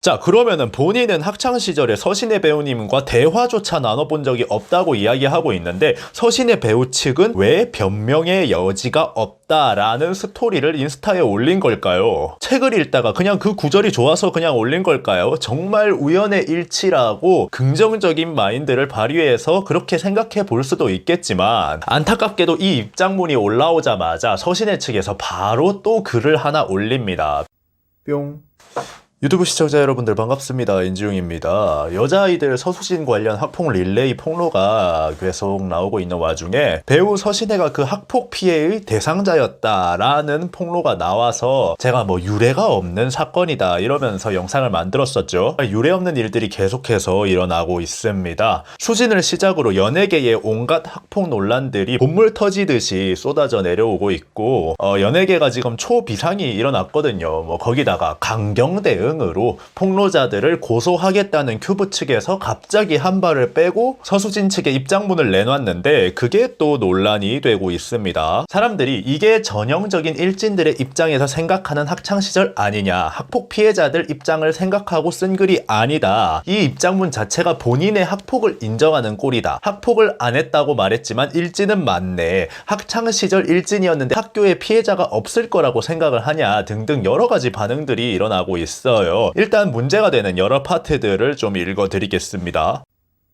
자, 그러면은 본인은 학창시절에 서신의 배우님과 대화조차 나눠본 적이 없다고 이야기하고 있는데 서신의 배우 측은 왜 변명의 여지가 없다라는 스토리를 인스타에 올린 걸까요? 책을 읽다가 그냥 그 구절이 좋아서 그냥 올린 걸까요? 정말 우연의 일치라고 긍정적인 마인드를 발휘해서 그렇게 생각해 볼 수도 있겠지만 안타깝게도 이 입장문이 올라오자마자 서신의 측에서 바로 또 글을 하나 올립니다. 뿅. 유튜브 시청자 여러분들 반갑습니다. 인지용입니다. 여자아이들 서수진 관련 학폭 릴레이 폭로가 계속 나오고 있는 와중에 배우 서신혜가 그 학폭 피해의 대상자였다라는 폭로가 나와서 제가 뭐 유례가 없는 사건이다 이러면서 영상을 만들었었죠. 유례 없는 일들이 계속해서 일어나고 있습니다. 수진을 시작으로 연예계의 온갖 학폭 논란들이 본물 터지듯이 쏟아져 내려오고 있고 연예계가 지금 초비상이 일어났거든요. 뭐 거기다가 강경대 으로 폭로자들을 고소하겠다는 큐브 측에서 갑자기 한 발을 빼고 서수진 측의 입장문을 내놨는데 그게 또 논란이 되고 있습니다. 사람들이 이게 전형적인 일진들의 입장에서 생각하는 학창시절 아니냐, 학폭 피해자들 입장을 생각하고 쓴 글이 아니다. 이 입장문 자체가 본인의 학폭을 인정하는 꼴이다. 학폭을 안 했다고 말했지만 일진은 맞네. 학창시절 일진이었는데 학교에 피해자가 없을 거라고 생각을 하냐 등등 여러 가지 반응들이 일어나고 있어요. 일단 문제가 되는 여러 파트들을 좀 읽어드리겠습니다.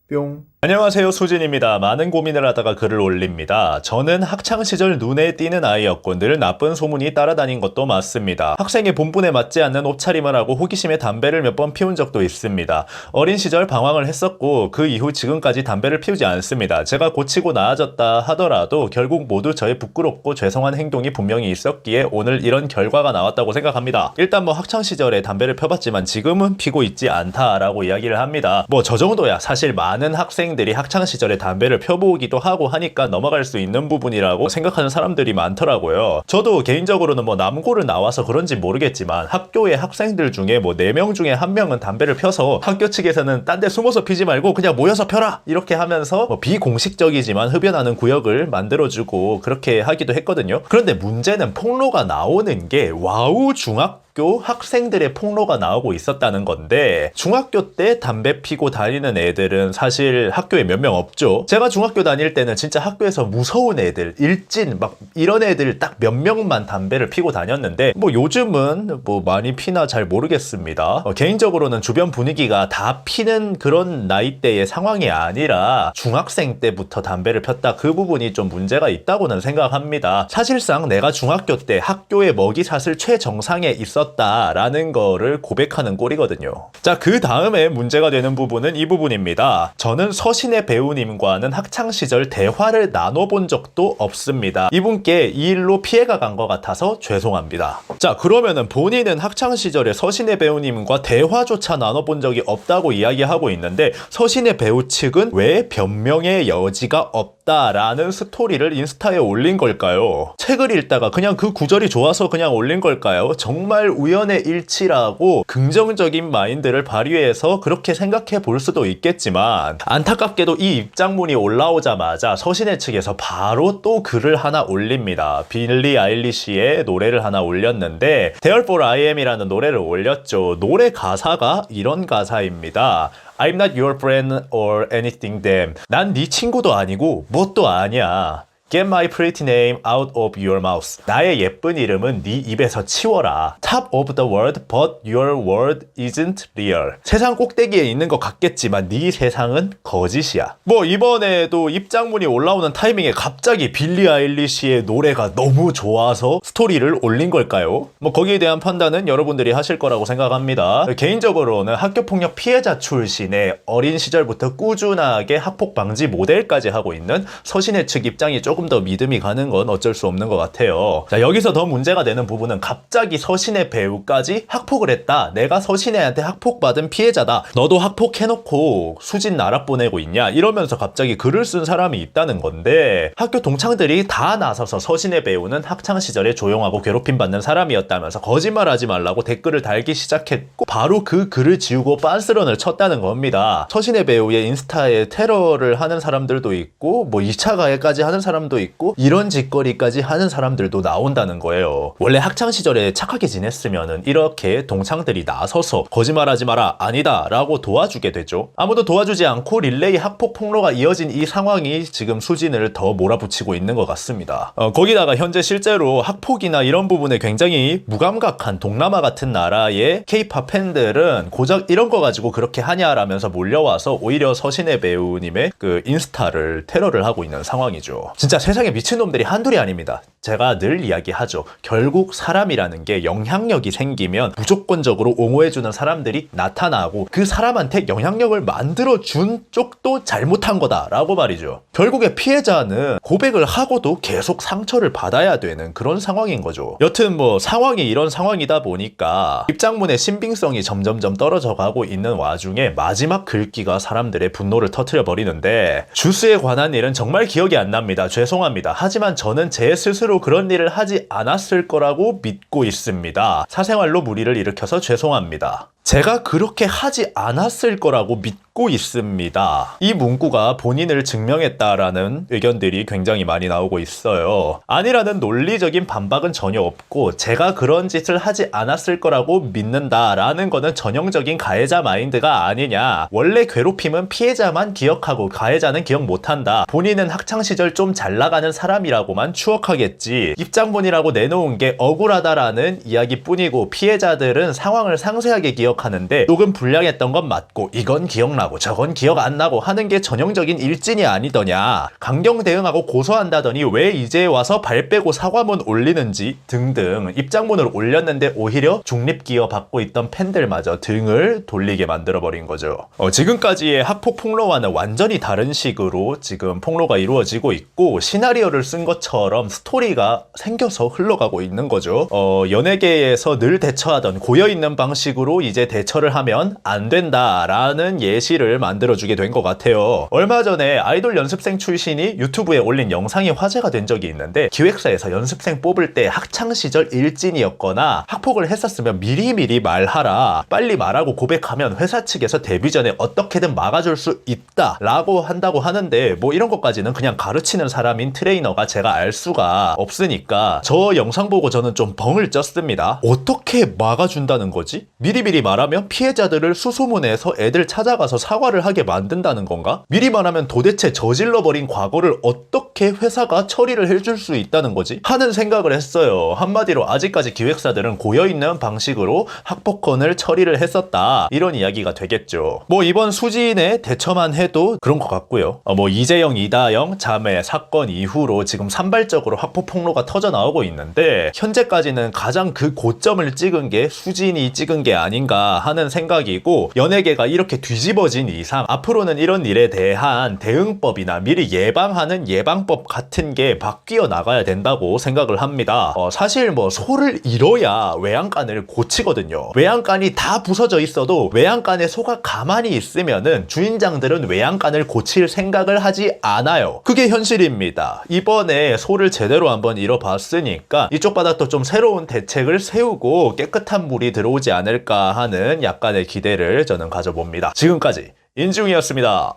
뿅. 안녕하세요, 수진입니다. 많은 고민을 하다가 글을 올립니다. 저는 학창시절 눈에 띄는 아이였고 늘 나쁜 소문이 따라다닌 것도 맞습니다. 학생의 본분에 맞지 않는 옷차림을 하고 호기심에 담배를 몇 번 피운 적도 있습니다. 어린 시절 방황을 했었고 그 이후 지금까지 담배를 피우지 않습니다. 제가 고치고 나아졌다 하더라도 결국 모두 저의 부끄럽고 죄송한 행동이 분명히 있었기에 오늘 이런 결과가 나왔다고 생각합니다. 일단 뭐 학창시절에 담배를 펴봤지만 지금은 피고 있지 않다라고 이야기를 합니다. 뭐 저 정도야 사실 많은 학생들이 학창시절에 담배를 펴보기도 하고 하니까 넘어갈 수 있는 부분이라고 생각하는 사람들이 많더라고요. 저도 개인적으로는 뭐 남고를 나와서 그런지 모르겠지만 학교의 학생들 중에 뭐 4명 중에 1명은 담배를 펴서 학교 측에서는 딴 데 숨어서 피지 말고 그냥 모여서 펴라! 이렇게 하면서 뭐 비공식적이지만 흡연하는 구역을 만들어주고 그렇게 하기도 했거든요. 그런데 문제는 폭로가 나오는 게 와우 중학교 학생들의 폭로가 나오고 있었다는 건데 중학교 때 담배 피고 다니는 애들은 사실 학교에 몇 명 없죠. 제가 중학교 다닐 때는 진짜 학교에서 무서운 애들, 일진 막 이런 애들 딱 몇 명만 담배를 피고 다녔는데 뭐 요즘은 뭐 많이 피나 잘 모르겠습니다. 개인적으로는 주변 분위기가 다 피는 그런 나이대의 상황이 아니라 중학생 때부터 담배를 폈다 그 부분이 좀 문제가 있다고는 생각합니다. 사실상 내가 중학교 때 학교의 먹이사슬 최정상에 있었다라는 거를 고백하는 꼴이거든요. 자, 그 다음에 문제가 되는 부분은 이 부분입니다. 저는 서신의 배우님과는 학창시절 대화를 나눠본 적도 없습니다. 이분께 이 일로 피해가 간 것 같아서 죄송합니다. 자, 그러면은 본인은 학창시절에 서신의 배우님과 대화조차 나눠본 적이 없다고 이야기하고 있는데 서신의 배우 측은 왜 변명의 여지가 없다라는 스토리를 인스타에 올린 걸까요? 책을 읽다가 그냥 그 구절이 좋아서 그냥 올린 걸까요? 정말 우연의 일치라고 긍정적인 마인드를 발휘해서 그렇게 생각해 볼 수도 있겠지만 안타깝게도 이 입장문이 올라오자마자 서신혜 측에서 바로 또 글을 하나 올립니다. 빌리 아일리시의 노래를 하나 올렸는데 There for I Am이라는 노래를 올렸죠. 노래 가사가 이런 가사입니다. I'm not your friend or anything damn. 난 네 친구도 아니고 뭣도 아니야. Get my pretty name out of your mouth. 나의 예쁜 이름은 네 입에서 치워라. Top of the world, but your world isn't real. 세상 꼭대기에 있는 것 같겠지만 네 세상은 거짓이야. 뭐 이번에도 입장문이 올라오는 타이밍에 갑자기 빌리 아일리시의 노래가 너무 좋아서 스토리를 올린 걸까요? 뭐 거기에 대한 판단은 여러분들이 하실 거라고 생각합니다. 개인적으로는 학교폭력 피해자 출신의 어린 시절부터 꾸준하게 학폭 방지 모델까지 하고 있는 서신혜 측 입장이 조금 더 믿음이 가는 건 어쩔 수 없는 것 같아요. 자, 여기서 더 문제가 되는 부분은 갑자기 서신혜 배우까지 학폭을 했다. 내가 서신혜한테 학폭받은 피해자다. 너도 학폭해놓고 수진 나락 보내고 있냐? 이러면서 갑자기 글을 쓴 사람이 있다는 건데 학교 동창들이 다 나서서 서신혜 배우는 학창시절에 조용하고 괴롭힘받는 사람이었다면서 거짓말하지 말라고 댓글을 달기 시작했고 바로 그 글을 지우고 빤스런을 쳤다는 겁니다. 서신혜 배우의 인스타에 테러를 하는 사람들도 있고 뭐 2차 가해까지 하는 사람들 사람도 있고 이런 짓거리까지 하는 사람들도 나온다는 거예요. 원래 학창시절에 착하게 지냈으면은 이렇게 동창들이 나서서 거짓말하지 마라, 아니다 라고 도와주게 되죠. 아무도 도와주지 않고 릴레이 학폭 폭로가 이어진 이 상황이 지금 수진을 더 몰아붙이고 있는 것 같습니다. 거기다가 현재 실제로 학폭이나 이런 부분에 굉장히 무감각한 동남아 같은 나라의 K-팝 팬들은 고작 이런 거 가지고 그렇게 하냐라면서 몰려와서 오히려 서신의 배우님의 그 인스타를 테러를 하고 있는 상황이죠. 진짜 세상에 미친놈들이 한둘이 아닙니다. 제가 늘 이야기하죠. 결국 사람이라는 게 영향력이 생기면 무조건적으로 옹호해주는 사람들이 나타나고 그 사람한테 영향력을 만들어준 쪽도 잘못한 거다라고 말이죠. 결국에 피해자는 고백을 하고도 계속 상처를 받아야 되는 그런 상황인 거죠. 여튼 뭐 상황이 이런 상황이다 보니까 입장문의 신빙성이 점점점 떨어져 가고 있는 와중에 마지막 글귀가 사람들의 분노를 터뜨려 버리는데, 주스에 관한 일은 정말 기억이 안 납니다. 죄송합니다. 하지만 저는 제 스스로 그런 일을 하지 않았을 거라고 믿고 있습니다. 사생활로 무리를 일으켜서 죄송합니다. 제가 그렇게 하지 않았을 거라고 믿고 있습니다. 이 문구가 본인을 증명했다라는 의견들이 굉장히 많이 나오고 있어요. 아니라는 논리적인 반박은 전혀 없고 제가 그런 짓을 하지 않았을 거라고 믿는다라는 거는 전형적인 가해자 마인드가 아니냐. 원래 괴롭힘은 피해자만 기억하고 가해자는 기억 못한다. 본인은 학창시절 좀 잘 나가는 사람이라고만 추억하겠지. 입장문이라고 내놓은 게 억울하다라는 이야기뿐이고 피해자들은 상황을 상세하게 기억하는데 조금 불량했던 건 맞고 이건 기억나고 저건 기억 안 나고 하는 게 전형적인 일진이 아니더냐. 강경 대응하고 고소한다더니 왜 이제 와서 발 빼고 사과문 올리는지 등등 입장문을 올렸는데 오히려 중립기여 받고 있던 팬들마저 등을 돌리게 만들어버린 거죠. 지금까지의 학폭 폭로와는 완전히 다른 식으로 지금 폭로가 이루어지고 있고 시나리오를 쓴 것처럼 스토리가 생겨서 흘러가고 있는 거죠. 연예계에서 늘 대처하던 고여있는 방식으로 이제 대처를 하면 안 된다라는 예시를 만들어주게 된 것 같아요. 얼마 전에 아이돌 연습생 출신이 유튜브에 올린 영상이 화제가 된 적이 있는데, 기획사에서 연습생 뽑을 때 학창시절 일진이었거나 학폭을 했었으면 미리미리 말하라, 빨리 말하고 고백하면 회사 측에서 데뷔 전에 어떻게든 막아줄 수 있다 라고 한다고 하는데, 뭐 이런 것까지는 그냥 가르치는 사람인 트레이너가 제가 알 수가 없으니까 저 영상 보고 저는 좀 벙을 쪘습니다. 어떻게 막아준다는 거지? 미리미리 말하면 피해자들을 수소문해서 애들 찾아가서 사과를 하게 만든다는 건가? 미리 말하면 도대체 저질러버린 과거를 어떻게 회사가 처리를 해줄 수 있다는 거지? 하는 생각을 했어요. 한마디로 아직까지 기획사들은 고여있는 방식으로 학폭건을 처리를 했었다, 이런 이야기가 되겠죠. 뭐 이번 수진의 대처만 해도 그런 것 같고요. 뭐 이재영, 이다영 자매 사건 이후로 지금 산발적으로 학폭 폭로가 터져 나오고 있는데, 현재까지는 가장 그 고점을 찍은 게 수진이 찍은 게 아닌가 하는 생각이고, 연예계가 이렇게 뒤집어진 이상 앞으로는 이런 일에 대한 대응법이나 미리 예방하는 예방법 같은 게 바뀌어 나가야 된다고 생각을 합니다. 사실 뭐 소를 잃어야 외양간을 고치거든요. 외양간이 다 부서져 있어도 외양간에 소가 가만히 있으면은 주인장들은 외양간을 고칠 생각을 하지 않아요. 그게 현실입니다. 이번에 소를 제대로 한번 잃어봤으니까 이쪽 바닥도 좀 새로운 대책을 세우고 깨끗한 물이 들어오지 않을까 하는 약간의 기대를 저는 가져봅니다. 지금까지 인중이었습니다.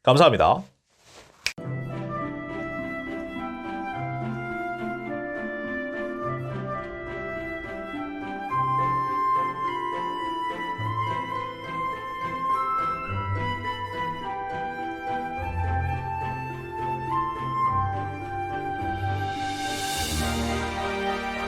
감사합니다.